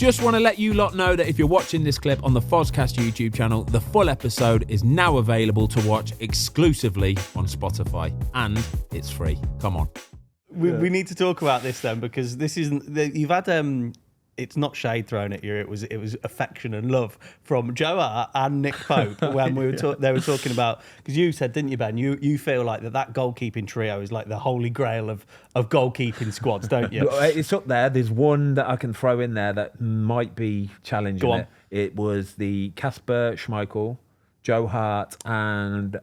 Just want to let you lot know that if you're watching this clip on the Fozcast YouTube channel, the full episode is now available to watch exclusively on Spotify, and it's free. Come on. We need to talk about this then, because this isn't. You've had it's not shade thrown at you. It was affection and love from Joe Hart and Nick Pope when we were they were talking about, because you said, didn't you, Ben? You feel like that goalkeeping trio is like the holy grail of goalkeeping squads, don't you? It's up there. There's one that I can throw in there that might be challenging. Go on. It was the Kasper Schmeichel, Joe Hart, and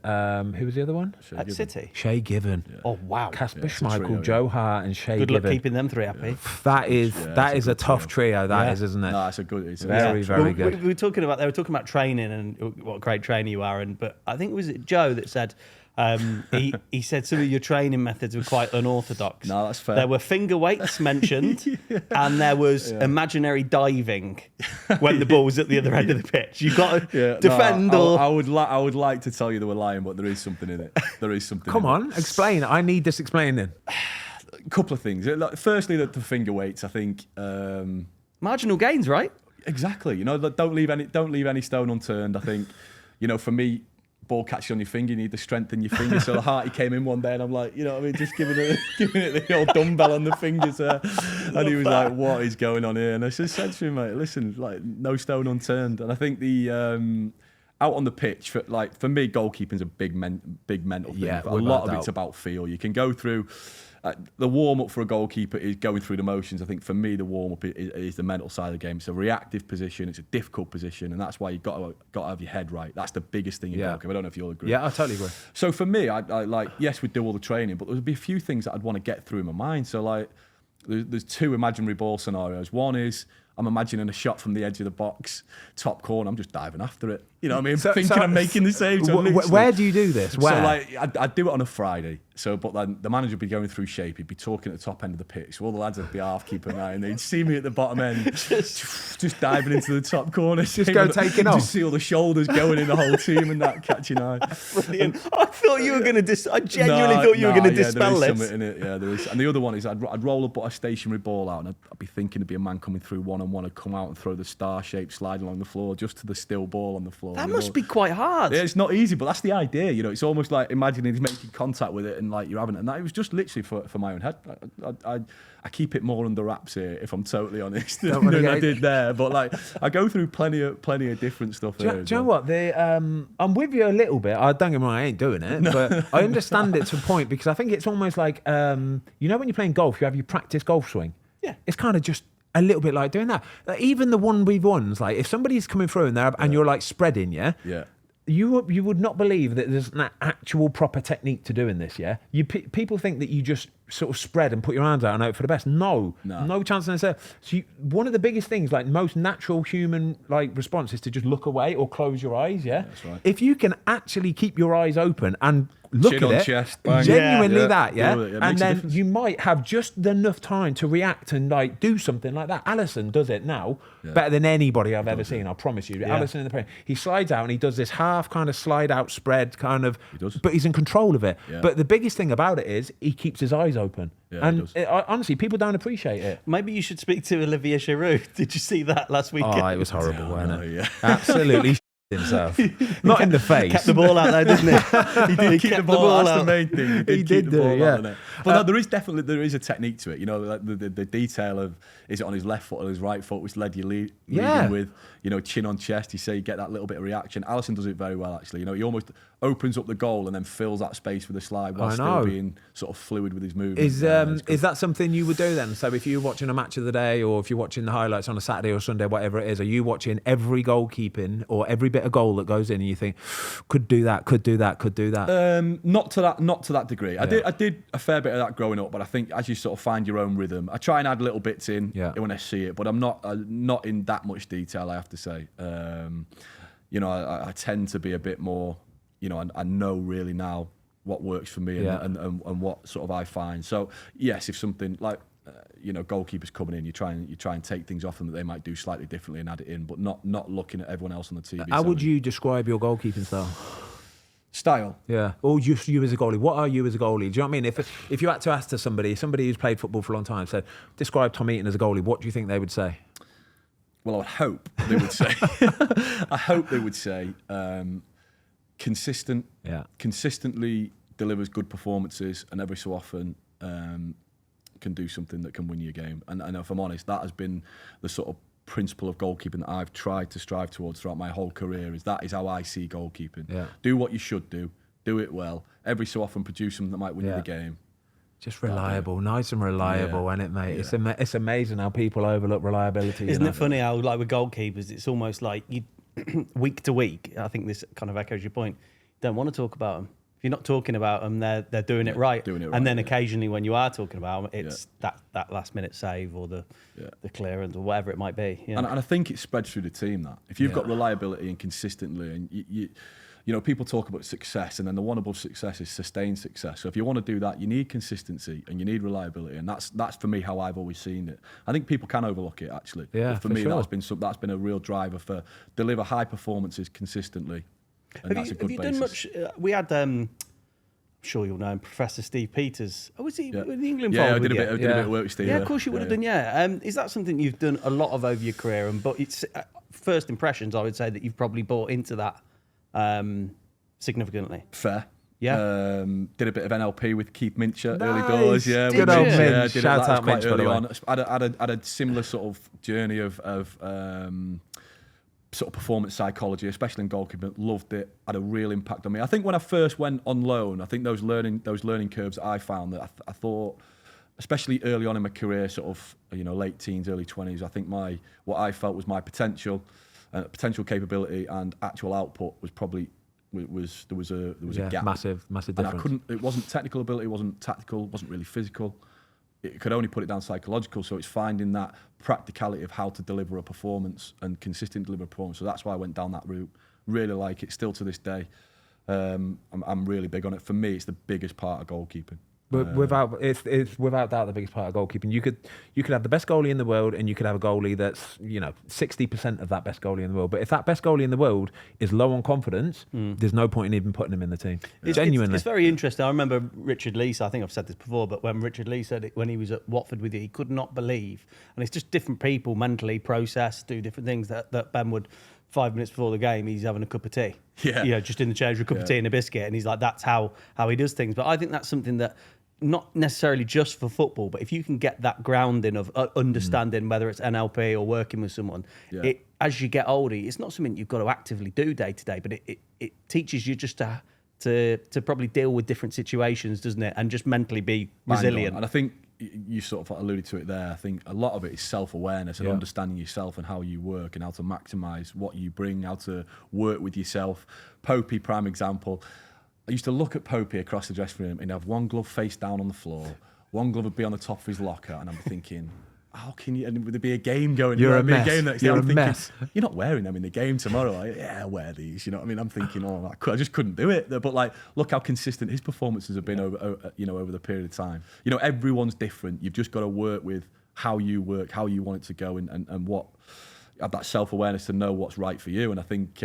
who was the other one? At City. Shay Given. Yeah. Oh wow. Kasper Schmeichel, Joe Hart, and Shay Good Given. luck keeping them three happy. That is a tough trio. That is, isn't it? No, it's a good. It's very good. They were talking about training and what a great trainer you are, but I think it was Joe that said. He said some of your training methods were quite unorthodox. No, that's fair. There were finger weights mentioned, and there was imaginary diving when the ball was at the other end of the pitch. You got to defend. I would like to tell you they were lying, but there is something in it. There is something. Come on, explain. I need this explaining. A couple of things. Firstly, the finger weights. I think marginal gains, right? Exactly. You know, don't leave any stone unturned. I think, for me, ball catches on your finger, you need to strengthen your finger. So the Harty came in one day and I'm like, just giving it the old dumbbell on the fingers. And he was like, what is going on here? And I just said to him, mate, listen, like, no stone unturned. And I think the out on the pitch, for me, goalkeeping's a big mental thing. Yeah, a lot of it's about feel. You can go through. The warm-up for a goalkeeper is going through the motions. I think for me, the warm-up is the mental side of the game. It's a reactive position. It's a difficult position, and that's why you've got to have your head right. That's the biggest thing in goalkeeping. I don't know if you'll agree. Yeah, I totally agree. So for me, yes, we'd do all the training, but there would be a few things that I'd want to get through in my mind. So there's two imaginary ball scenarios. One is I'm imagining a shot from the edge of the box, top corner. I'm just diving after it. You know what I mean? Thinking I'm making the save. So where do you do this? Where? So I'd do it on a Friday. But then the manager would be going through shape. He'd be talking at the top end of the pitch. So all the lads would be half keeping an eye, and they'd see me at the bottom end, just diving into the top corner. Just go taking off. Just see all the shoulders going in the whole team and that catching eye. Brilliant. I thought you were going to. I genuinely thought you were going to dispel there is this. Something in it. Yeah, there is. And the other one is I'd roll up a stationary ball out, and I'd be thinking there'd be a man coming through one-on-one, and come out and throw the star shape slide along the floor just to the still ball on the floor. That must be quite hard. Yeah, it's not easy, but that's the idea. It's almost like imagining he's making contact with it and like you're having it. And that it was just literally for my own head. I keep it more under wraps here, if I'm totally honest, than I did there. But I go through plenty of different stuff. Do you know what? I'm with you a little bit. Don't get me wrong, I ain't doing it, but I understand it to a point, because I think it's almost like when you're playing golf, you have your practice golf swing. Yeah, it's kind of just a little bit like doing that. Even the 1v1s, like if somebody's coming through and you're like spreading, yeah. You would not believe that there's an actual proper technique to doing this, yeah? People think that you just sort of spread and put your hands out and hope for the best. No chance in hell. So one of the biggest things, like most natural human response, is to just look away or close your eyes, yeah? That's right. If you can actually keep your eyes open and look Chin at on it, chest, bang. genuinely Yeah. and then you might have just enough time to react and do something like that. Alisson does it now better than anybody I've ever seen, I promise you. Alisson in the Premier, he slides out and he does this half kind of slide out spread kind of, but he's in control of it. But the biggest thing about it is he keeps his eyes open. And honestly, people don't appreciate it. Maybe you should speak to Olivier Giroud. Did you see that last weekend? Oh, it was horrible, wasn't it? Yeah. Absolutely himself. Not in the face. Kept the ball out there, didn't he? He did keep the ball out. That's the main thing. He did do it, yeah. But no, there is a technique to it. The detail of, is it on his left foot or his right foot, which led you leading with, chin on chest. You say you get that little bit of reaction. Alisson does it very well, actually. He almost opens up the goal and then fills that space with a slide while still being sort of fluid with his movement. Is that something you would do then? So if you're watching a match of the day, or if you're watching the highlights on a Saturday or Sunday, whatever it is, are you watching every goalkeeping or every bit of goal that goes in and you think, could do that? Not to that degree. Yeah. I did a fair bit of that growing up, but I think as you sort of find your own rhythm, I try and add little bits in when I see it, but I'm not in that much detail, I have to say. I tend to be a bit more, I know really now what works for me and what sort of I find. So yes, if something like goalkeepers coming in, you try and take things off them that they might do slightly differently and add it in, but not looking at everyone else on the TV. How would you describe your goalkeeping style? Yeah, or just you as a goalie. What are you as a goalie? Do you know what I mean? If you had to ask to somebody who's played football for a long time, said, describe Tom Heaton as a goalie, what do you think they would say? Well, I would hope they would say. I hope they would say consistently delivers good performances, and every so often can do something that can win you a game. And if I'm honest, that has been the sort of principle of goalkeeping that I've tried to strive towards throughout my whole career. That is how I see goalkeeping. Yeah. Do what you should do it well. Every so often produce something that might win you the game. Just reliable, nice and reliable, isn't it, mate? Yeah. It's amazing how people overlook reliability. Isn't it funny how, like with goalkeepers, it's almost like you week to week. I think this kind of echoes your point. You don't want to talk about them. If you're not talking about them, they're doing it right. And then occasionally, when you are talking about them, it's that last minute save or the clearance or whatever it might be. Yeah. And I think it spreads through the team. That if you've got reliability and consistently, and you know, people talk about success, and then the one above success is sustained success. So if you want to do that, you need consistency and you need reliability, and that's for me how I've always seen it. I think people can overlook it actually. Yeah, but for me, that's been a real driver for deliver high performances consistently. And that's a good basis. Done much? We had, I'm sure you'll know him, Professor Steve Peters. Oh, was he in the England? Yeah, I did a bit of work with Steve. Yeah, of course you would have done. Yeah, is that something you've done a lot of over your career? But it's first impressions, I would say that you've probably bought into that significally. Fair. Yeah. Did a bit of NLP with Keith Mincher early doors. Yeah, good old Minch. Did Shout out quite Minch, early by the way. on. I had a similar sort of journey of sort of performance psychology, especially in goalkeeping. Loved it. Had a real impact on me. I think when I first went on loan, I think those learning curves that I found that I thought, especially early on in my career, sort of late teens, early 20s. I think what I felt was my potential capability and actual output was probably. There was a gap. Massive difference. And it wasn't technical ability, it wasn't tactical, it wasn't really physical. It could only put it down psychological. So it's finding that practicality of how to deliver a performance and consistent deliver a performance. So that's why I went down that route. Really like it still to this day. I'm really big on it. For me, it's the biggest part of goalkeeping. But it's without doubt the biggest part of goalkeeping. You could have the best goalie in the world, and you could have a goalie that's 60% of that best goalie in the world. But if that best goalie in the world is low on confidence, there's no point in even putting him in the team. Genuinely, it's very interesting. I remember Richard Leese. I think I've said this before, but when Richard Leese said it when he was at Watford with you, he could not believe, and it's just different people mentally process, do different things that Ben would. 5 minutes before the game, he's having a cup of tea. Yeah. Just in the chair with a cup of tea and a biscuit, and he's like, that's how he does things. But I think that's something that, not necessarily just for football, but if you can get that grounding of understanding whether it's NLP or working with someone, it as you get older, it's not something you've got to actively do day to day, but it teaches you just to probably deal with different situations, doesn't it? And just mentally be resilient. And I think you sort of alluded to it there. I think a lot of it is self-awareness and understanding yourself and how you work and how to maximise what you bring, how to work with yourself. Popey, prime example. I used to look at Popey across the dressing room and have one glove face down on the floor, one glove would be on the top of his locker, and I'm thinking, how can you? And would there be a game going? You're a mess. You're a mess. You're not wearing them in the game tomorrow. I'll wear these. You know what I mean? I'm thinking, I just couldn't do it. But look how consistent his performances have been over the period of time. Everyone's different. You've just got to work with how you work, how you want it to go, and what have that self-awareness to know what's right for you. And I think.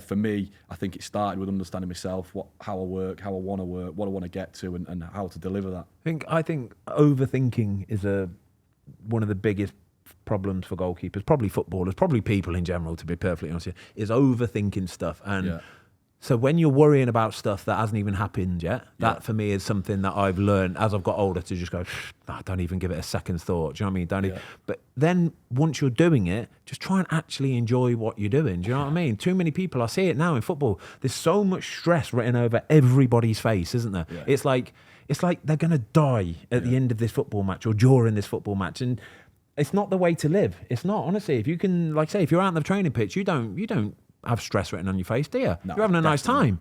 For me, I think it started with understanding myself, how I work, how I want to work, what I want to get to, and how to deliver that. I think overthinking is one of the biggest problems for goalkeepers, probably footballers, probably people in general, to be perfectly honest with you, is overthinking stuff. And so when you're worrying about stuff that hasn't even happened yet, that for me is something that I've learned as I've got older to just go, don't even give it a second thought. Do you know what I mean? But then once you're doing it, just try and actually enjoy what you're doing. Do you know what I mean? Too many people, I see it now in football, there's so much stress written over everybody's face, isn't there? Yeah. It's like they're going to die at the end of this football match or during this football match. And it's not the way to live. It's not, honestly. If you can, if you're out on the training pitch, you don't have stress written on your face, do you? No, you're having a nice time.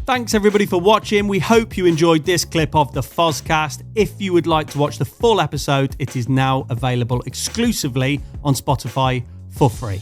Thanks everybody for watching. We hope you enjoyed this clip of the Fozcast. If you would like to watch the full episode, it is now available exclusively on Spotify for free.